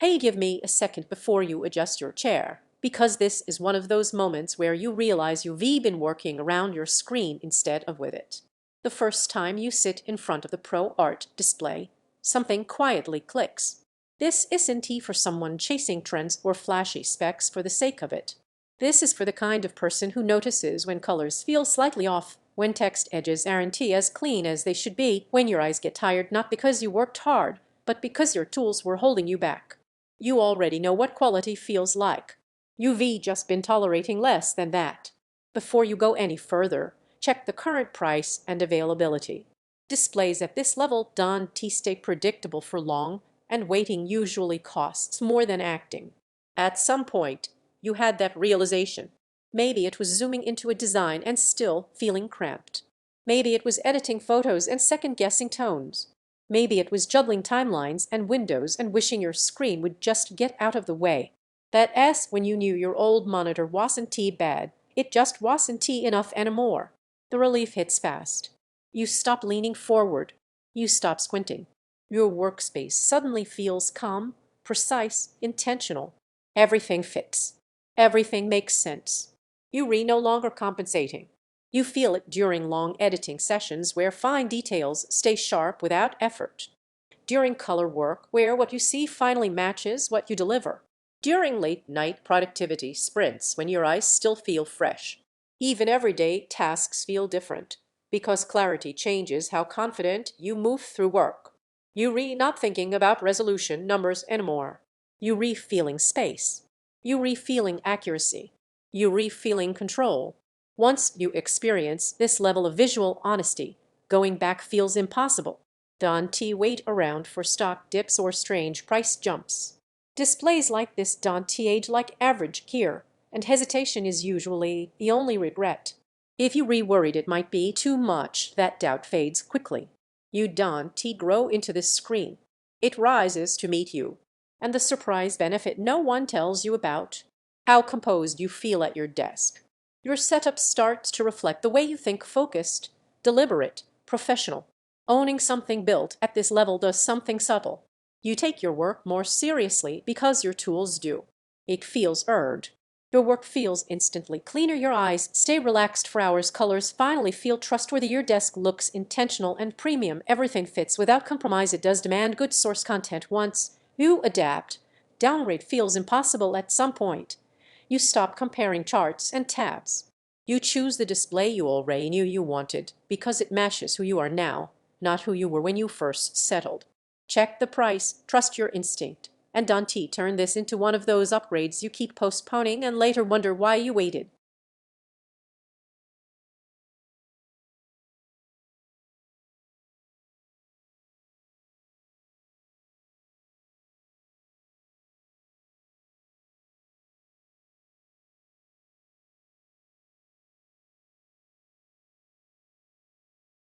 Hey, give me a second before you adjust your chair, because this is one of those moments where you realize you've been working around your screen instead of with it. The first time you sit in front of the ProArt display, something quietly clicks. This isn't for someone chasing trends or flashy specs for the sake of it. This is for the kind of person who notices when colors feel slightly off, when text edges aren't as clean as they should be, when your eyes get tired not because you worked hard, but because your tools were holding you back. You already know what quality feels like. You've just been tolerating less than that. Before you go any further, check the current price and availability. Displays at this level don't stay predictable for long, and waiting usually costs more than acting. At some point, you had that realization. Maybe it was zooming into a design and still feeling cramped. Maybe it was editing photos and second-guessing tones. Maybe it was juggling timelines and windows and wishing your screen would just get out of the way. That's when you knew your old monitor wasn't bad, it just wasn't enough anymore. The relief hits fast. You stop leaning forward. You stop squinting. Your workspace suddenly feels calm, precise, intentional. Everything fits. Everything makes sense. You're no longer compensating. You feel it during long editing sessions where fine details stay sharp without effort. During color work where what you see finally matches what you deliver. During late-night productivity sprints when your eyes still feel fresh. Even everyday tasks feel different because clarity changes how confident you move through work. You're not thinking about resolution numbers anymore. You're feeling space. You're feeling accuracy. You're feeling control. Once you experience this level of visual honesty, going back feels impossible. Don't wait around for stock dips or strange price jumps. Displays like this don't age like average gear, and hesitation is usually the only regret. If you worried it might be too much, that doubt fades quickly. You don't grow into this screen. It rises to meet you. And the surprise benefit no one tells you about: how composed you feel at your desk. Your setup starts to reflect the way you think: focused, deliberate, professional. Owning something built at this level does something subtle. You take your work more seriously because your tools do. It feels earned. Your work feels instantly cleaner. Your eyes stay relaxed for hours. Colors finally feel trustworthy. Your desk looks intentional and premium. Everything fits without compromise. It does demand good source content. Once you adapt, downgrade feels impossible at some point. You stop comparing charts and tabs. You choose the display you already knew you wanted because it matches who you are now, not who you were when you first settled. Check the price, trust your instinct, and don't turn this into one of those upgrades you keep postponing and later wonder why you waited.